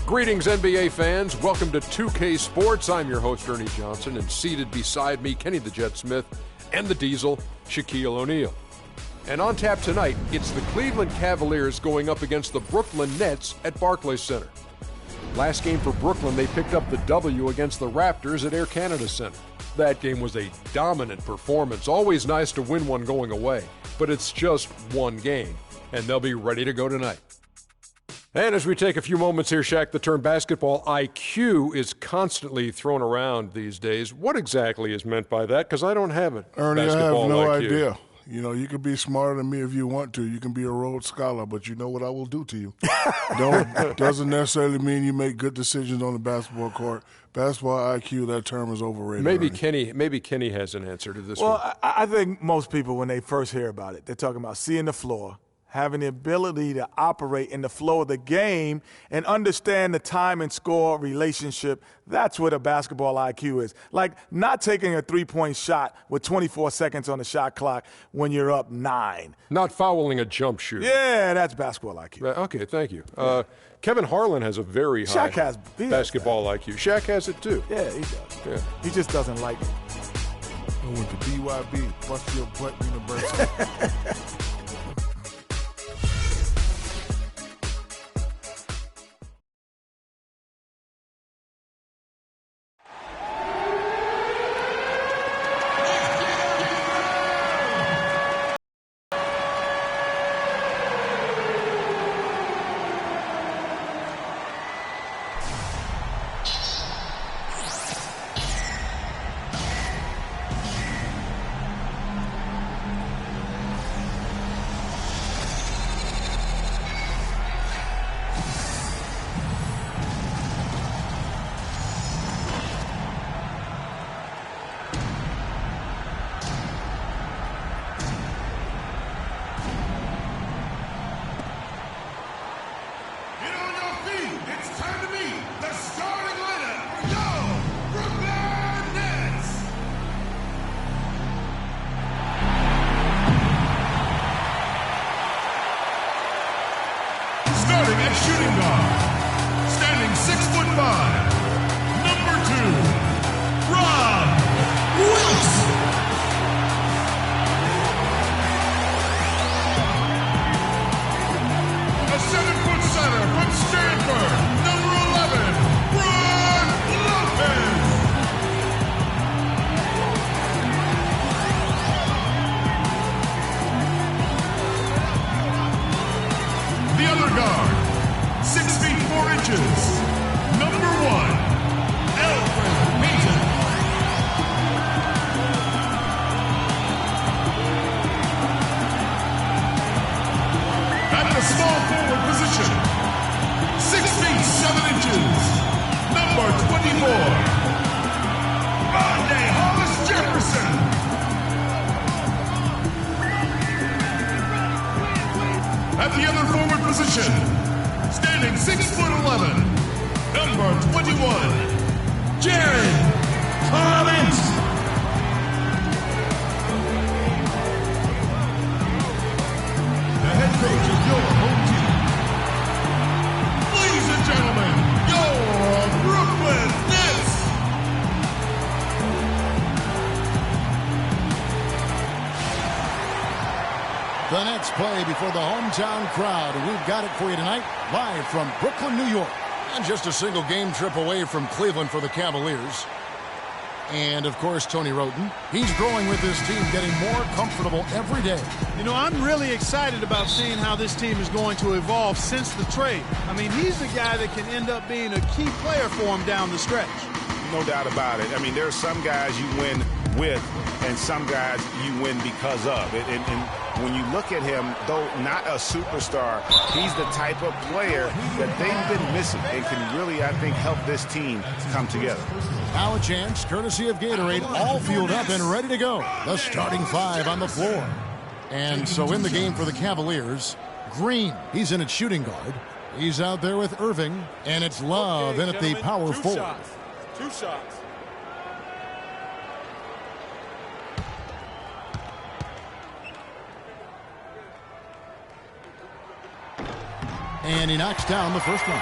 Greetings, NBA fans. Welcome to 2K Sports. I'm your host, Ernie Johnson, and seated beside me, Kenny the Jet Smith, and the Diesel, Shaquille O'Neal. And on tap tonight, it's the Cleveland Cavaliers going up against the Brooklyn Nets at Barclays Center. Last game for Brooklyn, they picked up the W against the Raptors at Air Canada Center. That game was a dominant performance. Always nice to win one going away, but it's just one game, and they'll be ready to go tonight. And as we take a few moments here, Shaq, the term basketball IQ is constantly thrown around these days. What exactly is meant by that? Because I don't have it. Ernie, I have no IQ. idea. You know, you can be smarter than me if you want to. You can be a Rhodes Scholar, but you know what I will do to you. Doesn't necessarily mean you make good decisions on the basketball court. Basketball IQ, that term is overrated. Maybe Kenny has an answer to this one. Well, I think most people, when they first hear about it, they're talking about seeing the floor, having the ability to operate in the flow of the game and understand the time and score relationship. That's what a basketball IQ is. Like not taking a three-point shot with 24 seconds on the shot clock when you're up 9. Not fouling a jump shoot. Yeah, that's basketball IQ. Okay, thank you. Kevin Harlan has a very high basketball IQ. Shaq has it too. Yeah, he does. Yeah. He just doesn't like it. I went to BYB, Bust Your Butt University. Shooting guard, standing 6'5", number 2, Rob Wilson. A 7-foot center from Stanford, number 11, Brook Lopez. The other guard, 6 feet 4 inches, number 1, Alfred Payton. At the small forward position, 6 feet 7 inches, number 24, Monday Hollis Jefferson. At the other forward position, standing 6'11", number 21, Jared Collins. The head coach of your home team. Ladies and gentlemen, your Brooklyn Nets. The Nets play before the hometown crowd, and we've got it for you tonight, live from Brooklyn, New York. And just a single game trip away from Cleveland for the Cavaliers. And, of course, Tony Roten. He's growing with his team, getting more comfortable every day. You know, I'm really excited about seeing how this team is going to evolve since the trade. I mean, he's the guy that can end up being a key player for him down the stretch. No doubt about it. I mean, there are some guys you win with and some guys you win because of. And when you look at him, though not a superstar, he's the type of player that they've been missing and can really, I think, help this team come together. Now a chance, courtesy of Gatorade, all fueled up and ready to go. The starting 5 on the floor. And so in the game for the Cavaliers, Green, he's in at shooting guard. He's out there with Irving, and it's Love in at the power forward. 2 shots. And he knocks down the first one.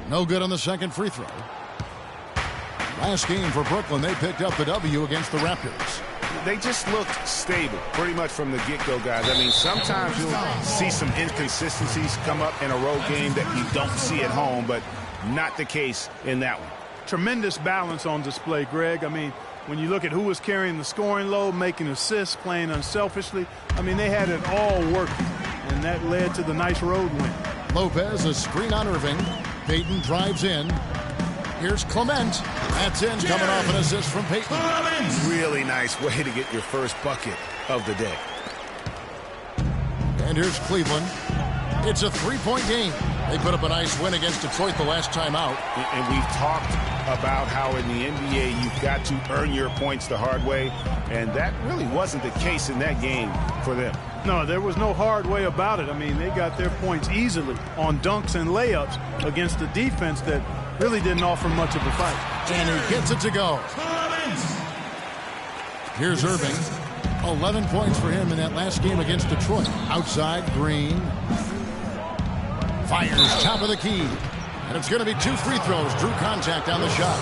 No good on the second free throw. Last game for Brooklyn, they picked up the W against the Raptors. They just looked stable pretty much from the get-go, guys. I mean, sometimes you'll see some inconsistencies come up in a road game that you don't see at home, but not the case in that one. Tremendous balance on display, Greg. I mean, when you look at who was carrying the scoring load, making assists, playing unselfishly, I mean, they had it all working, and that led to the nice road win. Lopez, a screen on Irving. Payton drives in. Here's Clement. That's in, coming off an assist from Payton. Really nice way to get your first bucket of the day. And here's Cleveland. It's a three-point game. They put up a nice win against Detroit the last time out. And we've talked about how in the NBA you've got to earn your points the hard way, and that really wasn't the case in that game for them. No, there was no hard way about it. I mean, they got their points easily on dunks and layups against a defense that really didn't offer much of a fight. And he gets it to go. Here's Irving. 11 points for him in that last game against Detroit. Outside, Green. Fires top of the key. And it's going to be 2 free throws. Drew contact on the shot.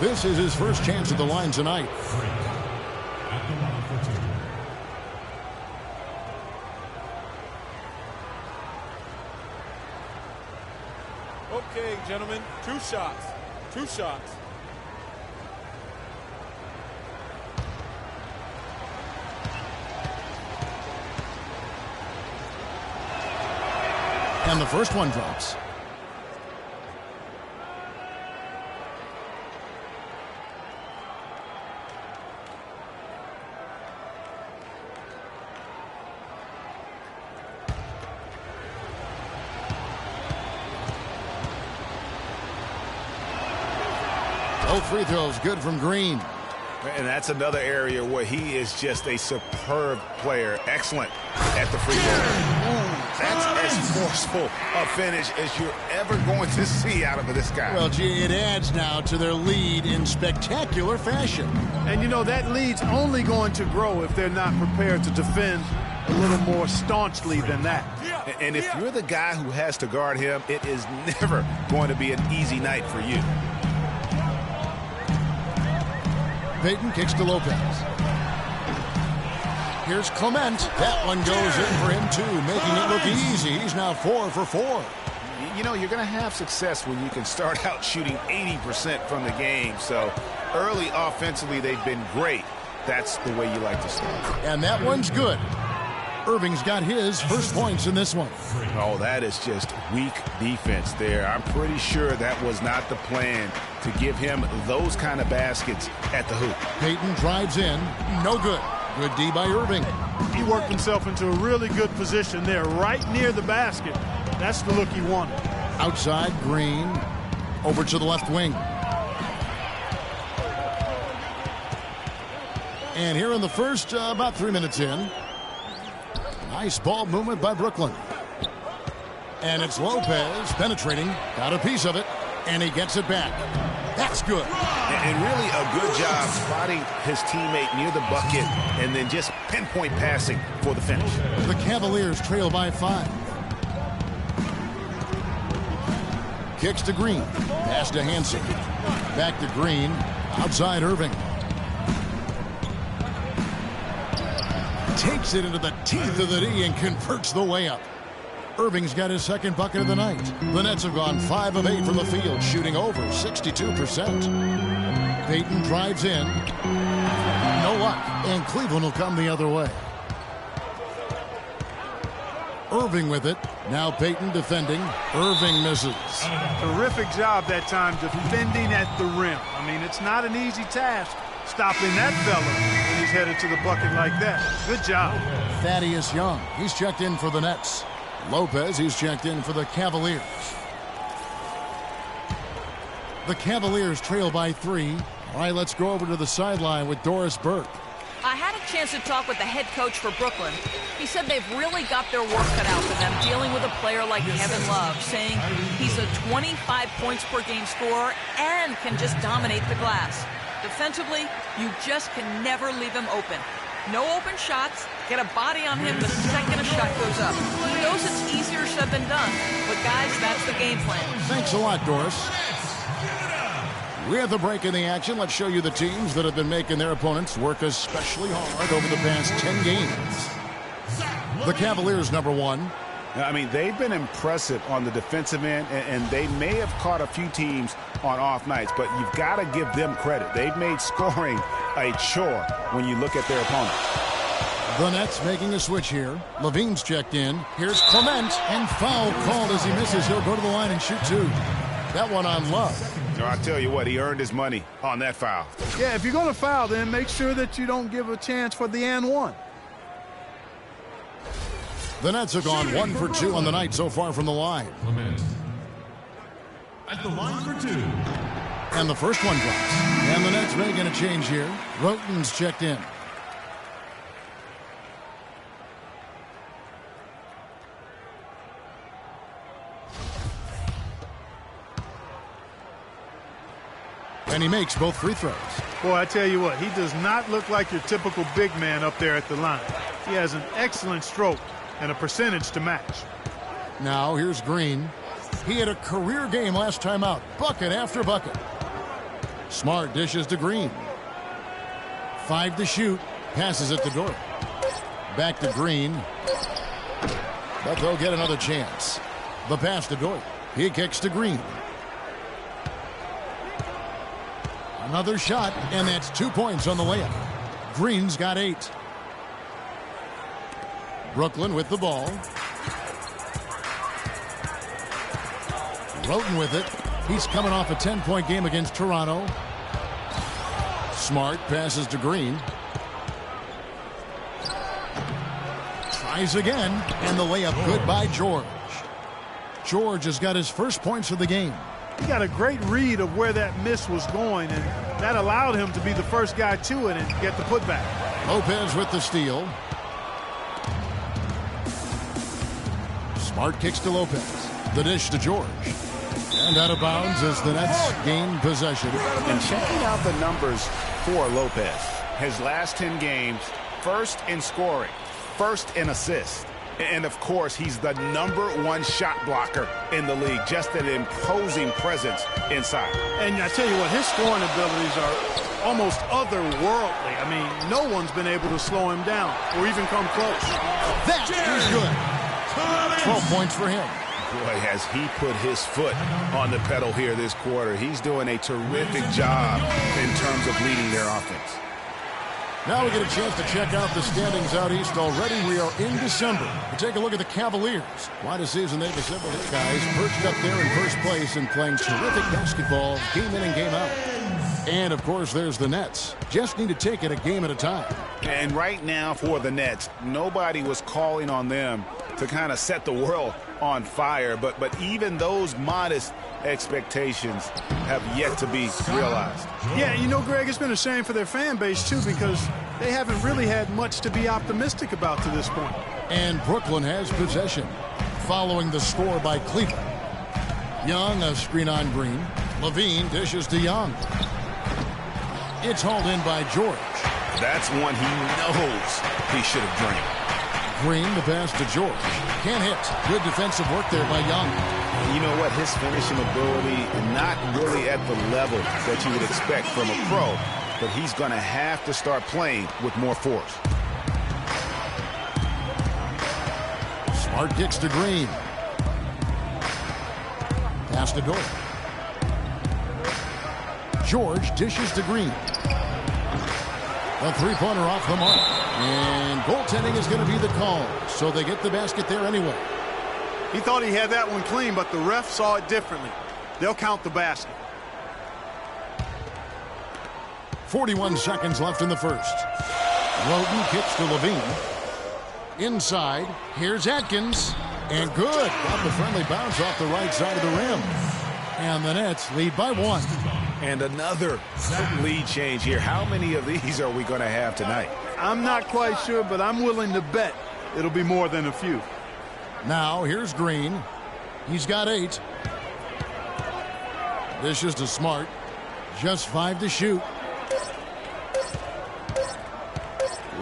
This is his first chance at the line tonight. Okay, gentlemen, 2 shots. 2 shots. And the first one drops. Both free throws good from Green. And that's another area where he is just a superb player. Excellent at the free throw. That's as forceful a finish as you're ever going to see out of this guy. Well, gee, it adds now to their lead in spectacular fashion. And, you know, that lead's only going to grow if they're not prepared to defend a little more staunchly than that. And if you're the guy who has to guard him, it is never going to be an easy night for you. Payton kicks to Lopez. Here's Clement. That one goes in for him, too, making it look easy. He's now 4 for 4. You know, you're going to have success when you can start out shooting 80% from the game. So early offensively, they've been great. That's the way you like to start. And that one's good. Irving's got his first points in this one. Oh, that is just weak defense there. I'm pretty sure that was not the plan to give him those kind of baskets at the hoop. Payton drives in. No good. Good D by Irving. He worked himself into a really good position there, right near the basket. That's the look he wanted. Outside, Green. Over to the left wing. And here in the first, about 3 minutes in. Nice ball movement by Brooklyn. And it's Lopez penetrating. Got a piece of it. And he gets it back. That's good. And really a good job spotting his teammate near the bucket and then just pinpoint passing for the finish. The Cavaliers trail by 5. Kicks to Green. Pass to Hansen. Back to Green. Outside Irving. Takes it into the teeth of the D and converts the layup. Irving's got his second bucket of the night. The Nets have gone 5 of 8 from the field, shooting over 62%. Payton drives in. No luck, and Cleveland will come the other way. Irving with it. Now Payton defending. Irving misses. Terrific job that time defending at the rim. I mean, it's not an easy task stopping that fella when he's headed to the bucket like that. Good job. Thaddeus Young, he's checked in for the Nets. Lopez, he's checked in for the Cavaliers. The Cavaliers trail by 3. All right, let's go over to the sideline with Doris Burke. I had a chance to talk with the head coach for Brooklyn. He said they've really got their work cut out for them dealing with a player like Kevin Love, saying he's a 25 points per game scorer and can just dominate the glass. Defensively, you just can never leave him open. No open shots. Get a body on him the second a shot goes up. He knows it's easier said than done, but guys, that's the game plan. Thanks a lot, Doris. With a break in the action, let's show you the teams that have been making their opponents work especially hard over the past 10 games. The Cavaliers, number 1. I mean, they've been impressive on the defensive end, and they may have caught a few teams on off nights, but you've got to give them credit. They've made scoring a chore when you look at their opponent. The Nets making a switch here. Levine's checked in. Here's Clement, and foul called as he misses. He'll go to the line and shoot 2. That one on Love. I tell you what, he earned his money on that foul. Yeah, if you're going to foul, then make sure that you don't give a chance for the and one. The Nets have gone 1 for 2 on the night so far from the line. At the line for 2. And the first one drops. And the Nets making a change here. Roten's checked in. And he makes both free throws. Boy, I tell you what, he does not look like your typical big man up there at the line. He has an excellent stroke and a percentage to match. Now here's Green. He had a career game last time out. Bucket after bucket. Smart dishes to Green. 5 to shoot. Passes it to Dort. Back to Green. But they'll get another chance. The pass to Dort. He kicks to Green. Another shot, and that's 2 points on the layup. Green's got 8. Brooklyn with the ball. Roten with it. He's coming off a 10-point game against Toronto. Smart passes to Green. Tries again, and the layup good by George. George has got his first points of the game. He got a great read of where that miss was going, and that allowed him to be the first guy to it and get the putback. Lopez with the steal. Smart kicks to Lopez. The dish to George. And out of bounds as the Nets gain possession. And checking out the numbers for Lopez. His last 10 games, first in scoring, first in assists. And, of course, he's the #1 shot blocker in the league. Just an imposing presence inside. And I tell you what, his scoring abilities are almost otherworldly. I mean, no one's been able to slow him down or even come close. That is good. 12 points for him. Boy, has he put his foot on the pedal here this quarter. He's doing a terrific job in terms of leading their offense. Now we get a chance to check out the standings out east already. We are in December. We take a look at the Cavaliers. Quite a season they've assembled. These guys perched up there in first place and playing terrific basketball game in and game out. And, of course, there's the Nets. Just need to take it a game at a time. And right now for the Nets, nobody was calling on them to kind of set the world on fire. But even those modest expectations have yet to be realized. Yeah, you know, Greg, it's been a shame for their fan base, too, because they haven't really had much to be optimistic about to this point. And Brooklyn has possession, following the score by Cleveland. Young, a screen on Green. Levine dishes to Young. It's hauled in by George. That's one he knows he should have drained. Green, the pass to George. Can't hit. Good defensive work there by Young. You know what? His finishing ability, not really at the level that you would expect from a pro, but he's going to have to start playing with more force. Smart kicks to Green. Pass to Dort. George dishes to Green. A three-pointer off the mark. And goaltending is going to be the call. So they get the basket there anyway. He thought he had that one clean, but the ref saw it differently. They'll count the basket. 41 seconds left in the first. Roten kicks to Levine. Inside. Here's Atkins. And good. Got the friendly bounce off the right side of the rim. And the Nets lead by 1. And another lead change here. How many of these are we going to have tonight? I'm not quite sure, but I'm willing to bet it'll be more than a few. Now here's Green. He's got 8. This is to Smart. Just 5 to shoot.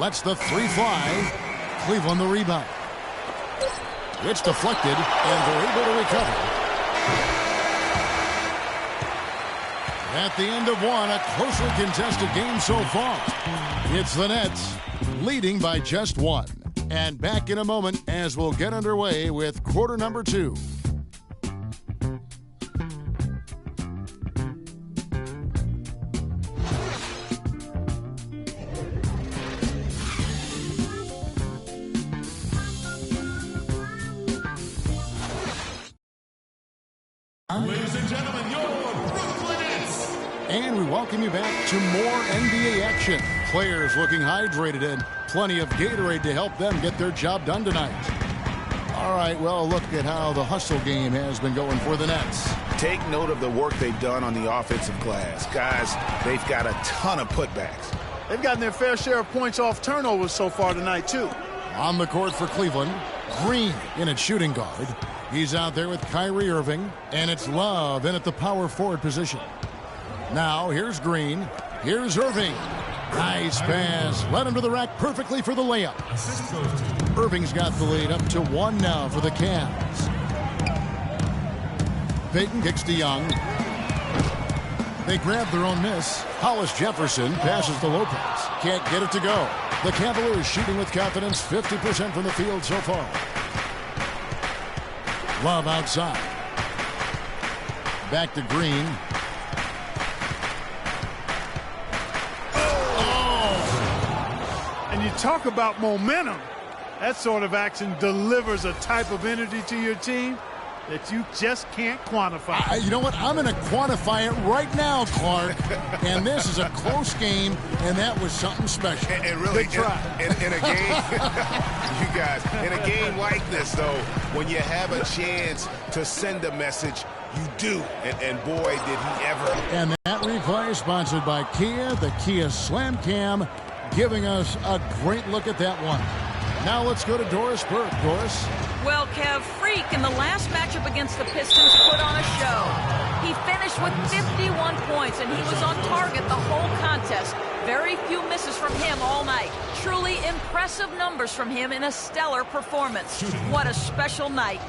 Lets the three fly. Cleveland the rebound. It's deflected, and they're able to recover. At the end of one, a closely contested game so far. It's the Nets leading by just one. And back in a moment as we'll get underway with quarter number 2. Ladies and gentlemen, your Brooklyn Nets. And we welcome you back to more NBA action. Players looking hydrated and plenty of Gatorade to help them get their job done tonight. All right, well, look at how the hustle game has been going for the Nets. Take note of the work they've done on the offensive glass. Guys, they've got a ton of putbacks. They've gotten their fair share of points off turnovers so far tonight, too. On the court for Cleveland, Green in at shooting guard. He's out there with Kyrie Irving, and it's Love in at the power forward position. Now, here's Green. Here's Irving. Nice pass. Led him to the rack perfectly for the layup. Irving's got the lead up to 1 now for the Cavs. Payton kicks to Young. They grab their own miss. Hollis Jefferson passes to Lopez. Can't get it to go. The Cavaliers shooting with confidence, 50% from the field so far. Love outside. Back to Green. And you talk about momentum. That sort of action delivers a type of energy to your team that you just can't quantify. You know what? I'm going to quantify it right now, Clark. And this is a close game, and that was something special. And really, Good try. In a game, you guys, in a game like this, though, when you have a chance to send a message, you do. And boy, did he ever. And that replay sponsored by Kia, the Kia Slam Cam, giving us a great look at that one. Now let's go to Doris Burke. Doris? Well, Kev, Freak in the last matchup against the Pistons put on a show. He finished with 51 points, and he was on target the whole contest. Very few misses from him all night. Truly impressive numbers from him in a stellar performance. What a special night.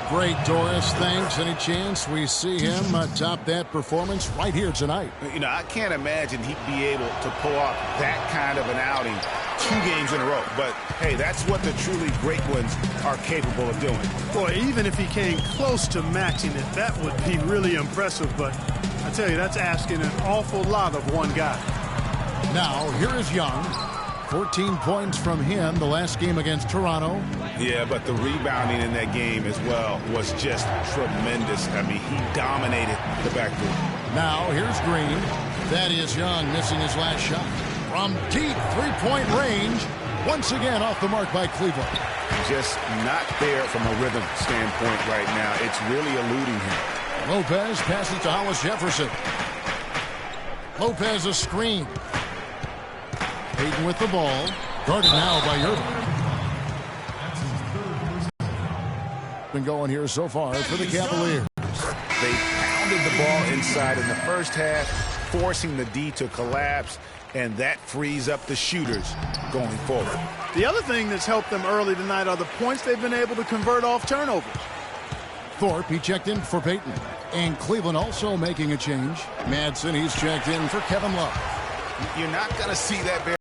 Great, Doris. Thanks. Any chance we see him top that performance right here tonight? You know, I can't imagine he'd be able to pull off that kind of an outing 2 games in a row. But, hey, that's what the truly great ones are capable of doing. Boy, even if he came close to matching it, that would be really impressive. But I tell you, that's asking an awful lot of one guy. Now, here is Young. 14 points from him the last game against Toronto. Yeah, but the rebounding in that game as well was just tremendous. I mean, he dominated the backcourt. Now, here's Green. That is Young missing his last shot. From deep three-point range, once again off the mark by Cleveland. Just not there from a rhythm standpoint right now. It's really eluding him. Lopez passes to Hollis Jefferson. Lopez a screen. Payton with the ball. Guarded now by Irving. Been going here so far for the Cavaliers. They pounded the ball inside in the first half, forcing the D to collapse, and that frees up the shooters going forward. The other thing that's helped them early tonight are the points they've been able to convert off turnovers. Thorpe, he checked in for Payton. And Cleveland also making a change. Madsen, he's checked in for Kevin Love. You're not going to see that very